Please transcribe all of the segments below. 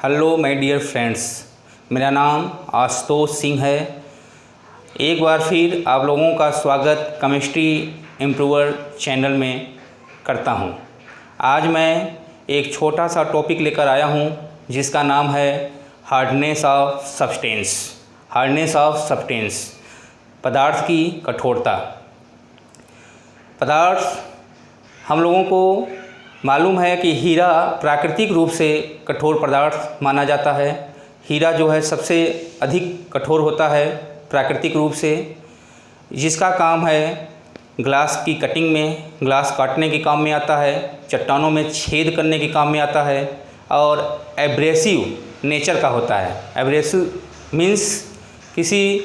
Hello my dear friends, मेरा नाम आशुतोष सिंह है। एक बार फिर आप लोगों का स्वागत केमिस्ट्री इम्प्रूवर चैनल में करता हूं। आज मैं एक छोटा सा टॉपिक लेकर आया हूं जिसका नाम है hardness of substance. Hardness of substance, पदार्थ की कठोरता। पदार्थ हम लोगों को मालूम है कि हीरा प्राकृतिक रूप से कठोर पदार्थ माना जाता है। हीरा जो है सबसे अधिक कठोर होता है प्राकृतिक रूप से, जिसका काम है ग्लास की कटिंग में, ग्लास काटने के काम में आता है, चट्टानों में छेद करने के काम में आता है और एब्रेसिव नेचर का होता है। एब्रेसिव मीन्स किसी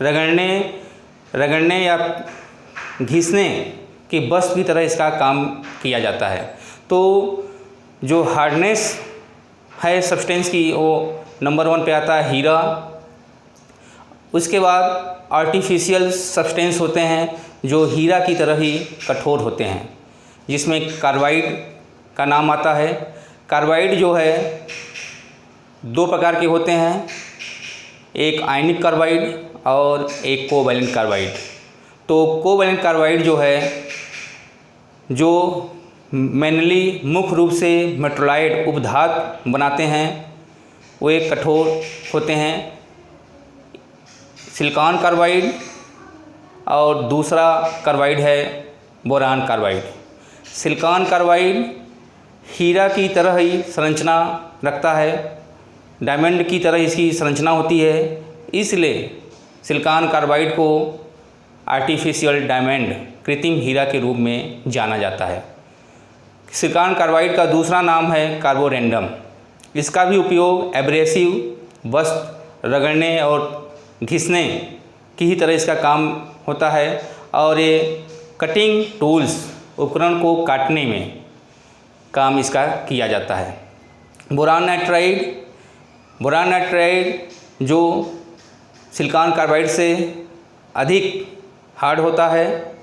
रगड़ने या घिसने की वस्तु की तरह इसका काम किया जाता है। तो जो हार्डनेस है सब्सटेंस की वो नंबर 1 पे आता है हीरा। उसके बाद आर्टिफिशियल सब्सटेंस होते हैं जो हीरा की तरह ही कठोर होते हैं, जिसमें कार्बाइड का नाम आता है। कार्बाइड जो है 2 प्रकार के होते हैं, एक आयनिक कार्बाइड और एक कोवैलेंट कार्बाइड। तो कोवैलेंट कार्बाइड जो है, जो मेनली मुख्य रूप से मेटलाइड उपधातु बनाते हैं, वो एक कठोर होते हैं, सिलिकॉन कार्बाइड, और दूसरा कार्बाइड है बोरान कार्बाइड। सिलिकॉन कार्बाइड हीरा की तरह ही संरचना रखता है, डायमंड की तरह इसकी संरचना होती है, इसलिए सिलिकॉन कार्बाइड को आर्टिफिशियल डायमंड, कृत्रिम हीरा के रूप में जाना जाता है। सिलिकॉन कार्बाइड का दूसरा नाम है कार्बोरेंडम। इसका भी उपयोग एब्रेसिव वस्तु रगड़ने और घिसने की ही तरह इसका काम होता है और ये कटिंग टूल्स, उपकरण को काटने में काम इसका किया जाता है। बोरान नाइट्राइड जो सिलिकॉन कार्बाइड से अधिक हार्ड होता है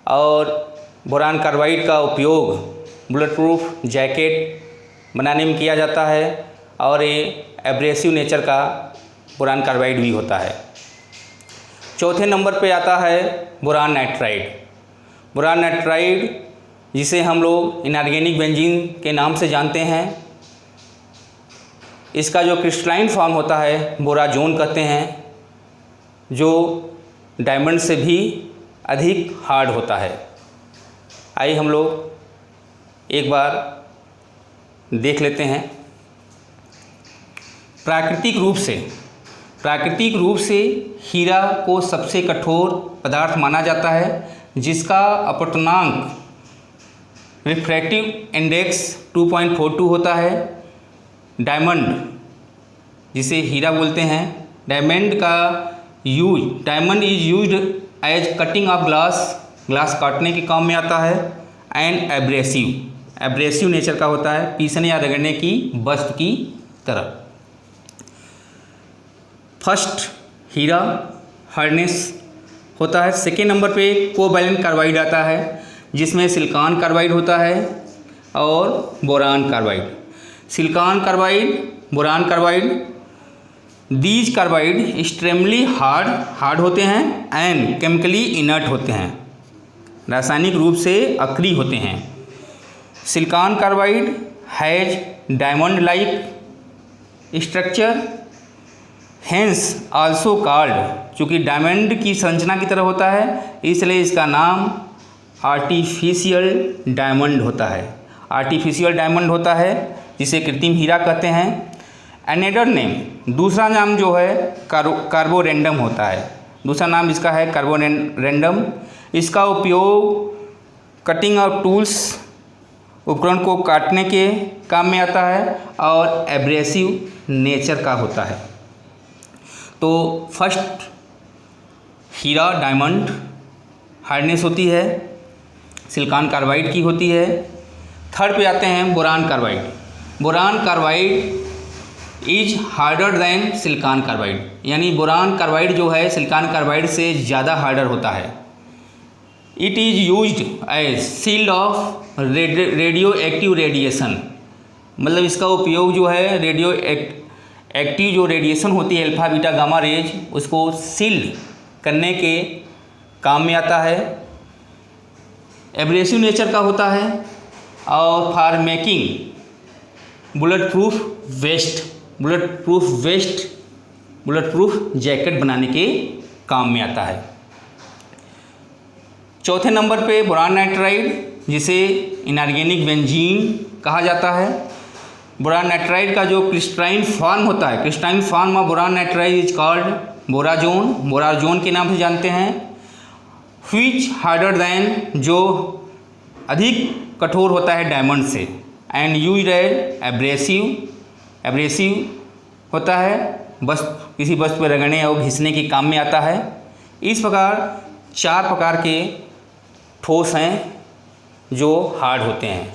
और बोरान कार्बाइड का उपयोग बुलेट प्रूफ जैकेट बनाने में किया जाता है और ये एब्रेसिव नेचर का बोरान कार्बाइड भी होता है। चौथे नंबर पे आता है बोरान नाइट्राइड। बोरान नाइट्राइड जिसे हम लोग इनऑर्गेनिक बेंजीन के नाम से जानते हैं, इसका जो क्रिस्टलाइन फॉर्म होता है बोराजोन कहते हैं, जो डायमंड से भी अधिक हार्ड होता है। आइए हम लोग एक बार देख लेते हैं। प्राकृतिक रूप से हीरा को सबसे कठोर पदार्थ माना जाता है, जिसका अपवर्तनांक रिफ्रैक्टिव इंडेक्स 2.42 होता है। डायमंड जिसे हीरा बोलते हैं, diamond is used as cutting of glass काटने के काम में आता है। एंड एब्रेसिव नेचर का होता है, पीसने या रगड़ने की वस्तु की तरह। फर्स्ट हीरा हार्डनेस होता है। सेकेंड नंबर पे कोवैलेंट कार्बाइड आता है, जिसमें सिलिकॉन कार्बाइड होता है और boron carbide. Silicon carbide, boron carbide, these carbide extremely hard होते हैं एंड केमिकली इनर्ट होते हैं, रासायनिक रूप से अक्रिय होते हैं। Silicon carbide has diamond like structure, hence also called, चूँकि डायमंड की संरचना की तरह होता है इसलिए इसका नाम आर्टिफिशियल डायमंड होता है। आर्टिफिशियल डायमंड होता है जिसे कृत्रिम हीरा कहते हैं। अनदर नेम, दूसरा नाम जो है कार्बोरेंडम होता है। दूसरा नाम इसका है कार्बोरेंडम। इसका उपयोग कटिंग और टूल्स, उपकरण को काटने के काम में आता है और एब्रेसिव नेचर का होता है। तो फर्स्ट हीरा डायमंड हार्डनेस होती है, सिलिकॉन कार्बाइड की होती है। थर्ड पे आते हैं boron carbide. Boron carbide is harder than silicon carbide, यानी बोरान कार्बाइड जो है सिलिकॉन कार्बाइड से ज़्यादा हार्डर होता है। It is used as shield of radioactive radiation, मतलब इसका उपयोग जो है रेडियो एक्टिव जो रेडिएशन होती है अल्फा बीटा गामा रेज उसको सील्ड करने के काम में आता है। एब्रेसिव नेचर का होता है और for making bullet proof jacket बनाने के काम में आता है। चौथे नंबर पे बोरान नाइट्राइड जिसे इनऑर्गेनिक बेंजीन कहा जाता है। बोरान नाइट्राइड का जो क्रिस्टलाइन फॉर्म होता है, crystalline form of boron nitride is called borazon के नाम से जानते हैं। व्हिच हार्डर दैन, जो अधिक कठोर होता है डायमंड से। एंड यूज्ड एज एब्रेसिव होता है, बस किसी वस्तु पर रगड़ने और घिसने के काम में आता है। इस प्रकार 4 प्रकार के ठोस हैं जो हार्ड होते हैं: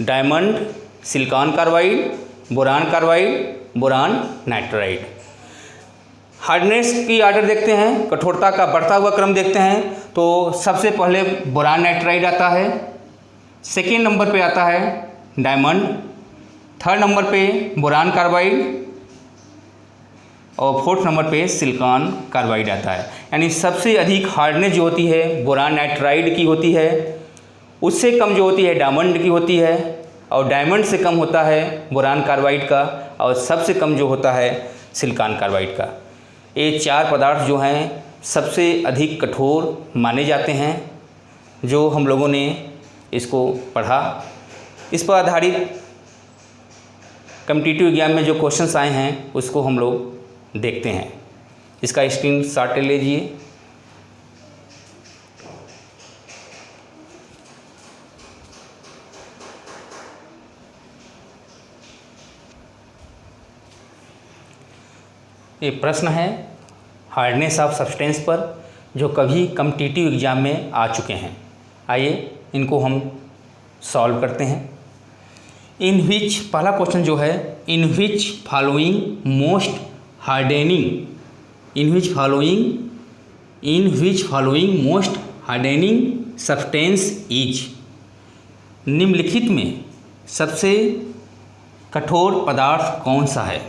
diamond, silicon carbide, boron carbide, boron nitride. Hardness की आर्डर देखते हैं, कठोरता का बढ़ता हुआ क्रम देखते हैं तो सबसे पहले बोरान नाइट्राइड आता है, सेकेंड नंबर पे आता है डायमंड, थर्ड नंबर पे बोरान कार्बाइड और फोर्थ नंबर पे सिलिकॉन कार्बाइड आता है। यानी सबसे अधिक हार्डनेस जो होती है बोरान नाइट्राइड की होती है, उससे कम जो होती है डायमंड की होती है और डायमंड से कम होता है बोरान कार्बाइड का और सबसे कम जो होता है सिलिकॉन कार्बाइड का। ये 4 पदार्थ जो हैं सबसे अधिक कठोर माने जाते हैं। जो हम लोगों ने इसको पढ़ा, इस पर आधारित कॉम्पिटिटिव एग्जाम में जो क्वेश्चंस आए हैं उसको हम लोग देखते हैं। इसका स्क्रीनशॉट ले लीजिए। ये प्रश्न है हार्डनेस ऑफ सब्सटेंस पर, जो कभी कॉम्पिटिटिव एग्जाम में आ चुके हैं। आइए इनको हम सॉल्व करते हैं। इन विच, पहला क्वेश्चन जो है, in which following most hardening, in which following most hardening substance is, निम्नलिखित में सबसे कठोर पदार्थ कौन सा है?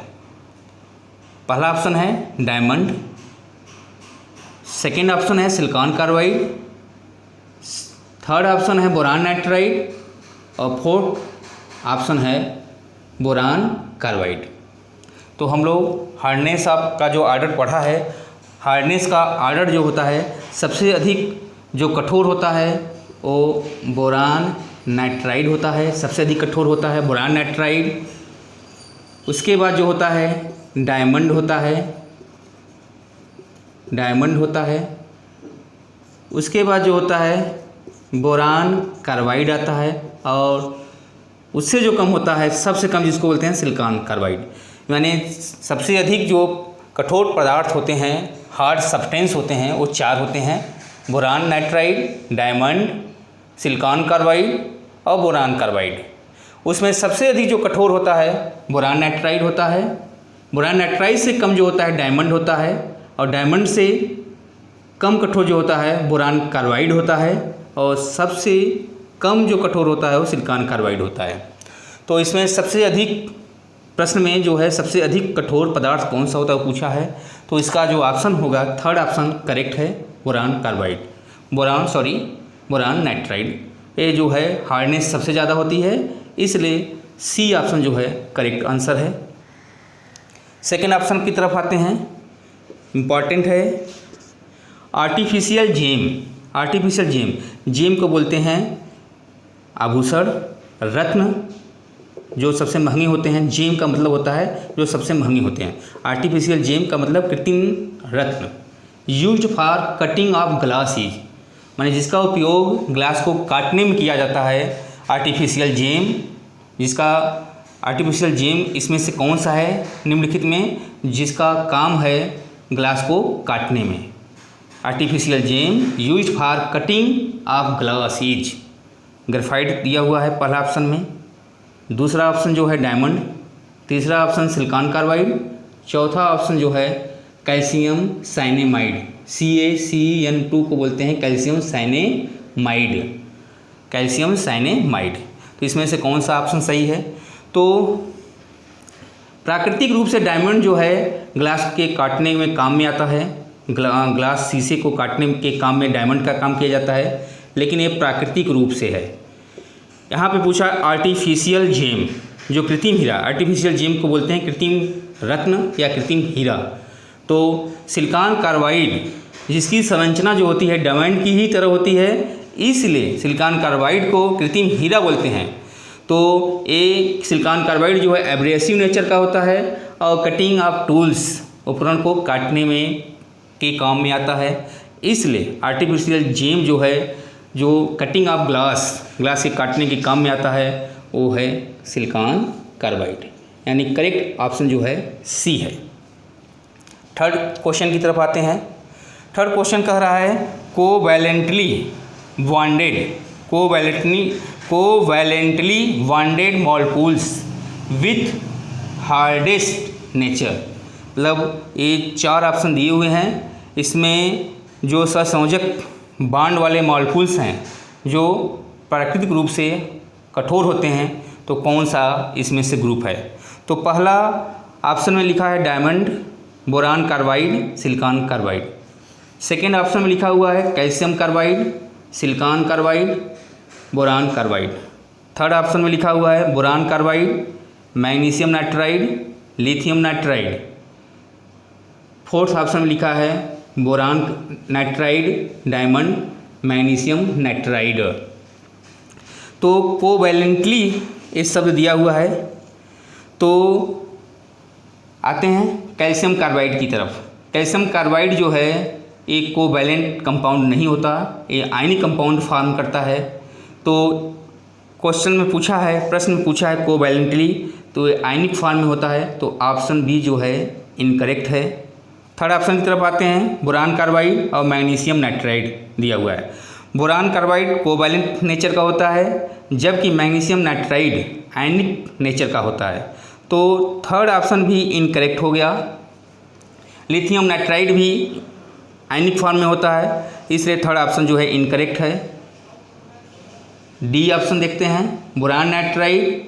पहला ऑप्शन है डायमंड, सेकेंड ऑप्शन है सिलिकॉन कार्बाइड, थर्ड ऑप्शन है बोरान नाइट्राइड और फोर्थ ऑप्शन है बोरान कार्बाइड। तो हम लोग हार्डनेस का जो आर्डर पढ़ा है, हार्डनेस का आर्डर जो होता है सबसे अधिक जो कठोर होता है वो बोरान नाइट्राइड होता है, सबसे अधिक कठोर होता है बोरान नाइट्राइड। उसके बाद जो होता है डायमंड होता है, उसके बाद जो होता है बोरान कार्बाइड आता है और उससे जो कम होता है, सबसे कम जिसको बोलते हैं सिलिकॉन कार्बाइड। यानी सबसे अधिक जो कठोर पदार्थ होते हैं, हार्ड सब्सटेंस होते हैं, वो 4 होते हैं: boron nitride, diamond, silicon carbide और बोरान कार्बाइड। उसमें सबसे अधिक जो कठोर होता है बोरान नाइट्राइड होता है। बोरान नाइट्राइड से कम जो होता है डायमंड होता है और डायमंड से कम कठोर जो होता है बोरान कार्बाइड होता है और सबसे कम जो कठोर होता है वो सिलिकॉन कार्बाइड होता है। तो इसमें सबसे अधिक, प्रश्न में जो है सबसे अधिक कठोर पदार्थ कौन सा होता है वो पूछा है। तो इसका जो ऑप्शन होगा थर्ड ऑप्शन करेक्ट है, बोरान नाइट्राइड। ये जो है हार्डनेस सबसे ज़्यादा होती है, इसलिए सी ऑप्शन जो है करेक्ट आंसर है। सेकेंड ऑप्शन की तरफ आते हैं, इम्पॉर्टेंट है। आर्टिफिशियल जेम को बोलते हैं आभूषण, रत्न जो सबसे महंगे होते हैं। जेम का मतलब होता है जो सबसे महंगे होते हैं। आर्टिफिशियल जेम का मतलब कृत्रिम रत्न। Used for cutting of glass is, माने जिसका उपयोग ग्लास को काटने में किया जाता है। आर्टिफिशियल जेम इसमें से कौन सा है निम्नलिखित में जिसका काम है ग्लास को काटने में? Artificial gem used for cutting of glass is graphite दिया हुआ है पहला ऑप्शन में, दूसरा ऑप्शन जो है डायमंड, तीसरा ऑप्शन सिलिकॉन कार्बाइड, चौथा ऑप्शन जो है कैल्शियम साइनेमाइड। CaCN2 को बोलते हैं कैल्शियम साइनेमाइड। तो इसमें से कौन सा ऑप्शन सही है? तो प्राकृतिक रूप से डायमंड जो है ग्लास के काटने में काम में आता है, ग्लास शीशे को काटने के काम में डायमंड का काम किया जाता है, लेकिन ये प्राकृतिक रूप से है। यहाँ पे पूछा आर्टिफिशियल जेम, जो कृत्रिम हीरा, आर्टिफिशियल जेम को बोलते हैं कृत्रिम रत्न या कृत्रिम हीरा। तो सिलिकॉन कार्बाइड जिसकी संरचना जो होती है डायमंड की ही तरह होती है, इसलिए सिलिकॉन कार्बाइड को कृत्रिम हीरा बोलते हैं। तो ये सिलिकॉन कार्बाइड जो है एब्रेसिव नेचर का होता है और कटिंग ऑफ टूल्स, उपकरण को काटने में के काम में आता है। इसलिए आर्टिफिशियल जेम जो है, जो कटिंग ऑफ ग्लास के काटने के काम में आता है, वो है सिलिकॉन कार्बाइड। यानी करेक्ट ऑप्शन जो है सी है। थर्ड क्वेश्चन की तरफ आते हैं। थर्ड क्वेश्चन कह रहा है covalently bonded molecules with hardest nature. मतलब ये 4 ऑप्शन दिए हुए हैं, इसमें जो सहसंयोजक बांड वाले मॉलिक्यूल्स हैं जो प्राकृतिक रूप से कठोर होते हैं, तो कौन सा इसमें से ग्रुप है। तो पहला ऑप्शन में लिखा है diamond, boron carbide, silicon carbide. Second option में लिखा हुआ है calcium carbide, silicon carbide, boron carbide. Third option में लिखा हुआ है boron carbide, magnesium nitride, lithium nitride. Fourth option में लिखा है boron nitride, diamond, magnesium nitride. तो कोवैलेंटली इस शब्द दिया हुआ है। तो आते हैं कैल्शियम कार्बाइड की तरफ। कैल्शियम कार्बाइड जो है एक कोवैलेंट कंपाउंड नहीं होता, ये आयनिक कंपाउंड फॉर्म करता है। तो क्वेश्चन में पूछा है, प्रश्न में पूछा है कोवैलेंटली, तो ये आयनिक फॉर्म में होता है। तो ऑप्शन बी जो है इनकरेक्ट है। थर्ड ऑप्शन की तरफ आते हैं बोरान कार्बाइड और मैग्नीशियम नाइट्राइड दिया हुआ है। बोरान कार्बाइड कोवैलेंट नेचर का होता है, जबकि मैग्नीशियम नाइट्राइड आयनिक नेचर का होता है। तो थर्ड ऑप्शन भी इनकरेक्ट हो गया। लिथियम नाइट्राइड भी आयनिक फॉर्म में होता है, इसलिए थर्ड ऑप्शन जो है इनकरेक्ट है। डी ऑप्शन देखते हैं, बोरान नाइट्राइड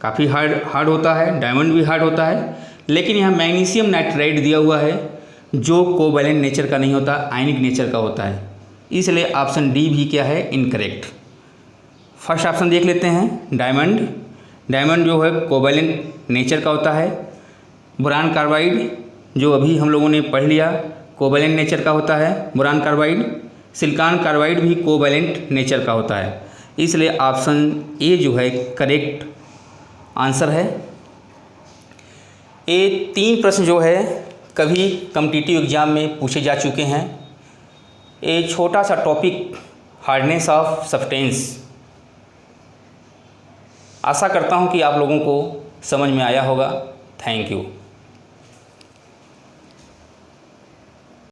काफ़ी हार्ड होता है, डायमंड भी हार्ड होता है, लेकिन यहाँ मैग्नीशियम नाइट्राइड दिया हुआ है जो कोवैलेंट नेचर का नहीं होता, आयनिक नेचर का होता है, इसलिए ऑप्शन डी भी क्या है इनकरेक्ट। फर्स्ट ऑप्शन देख लेते हैं डायमंड। डायमंड जो है कोवैलेंट नेचर का होता है। बोरान कार्बाइड जो अभी हम लोगों ने पढ़ लिया कोवैलेंट नेचर का होता है बोरान कार्बाइड। सिलिकॉन कार्बाइड भी कोवैलेंट नेचर का होता है, इसलिए ऑप्शन ए जो है करेक्ट आंसर है। ये 3 प्रश्न जो है कभी कॉम्पिटिटिव एग्जाम में पूछे जा चुके हैं। ये छोटा सा टॉपिक हार्डनेस ऑफ सब्सटेंस, आशा करता हूँ कि आप लोगों को समझ में आया होगा। Thank you.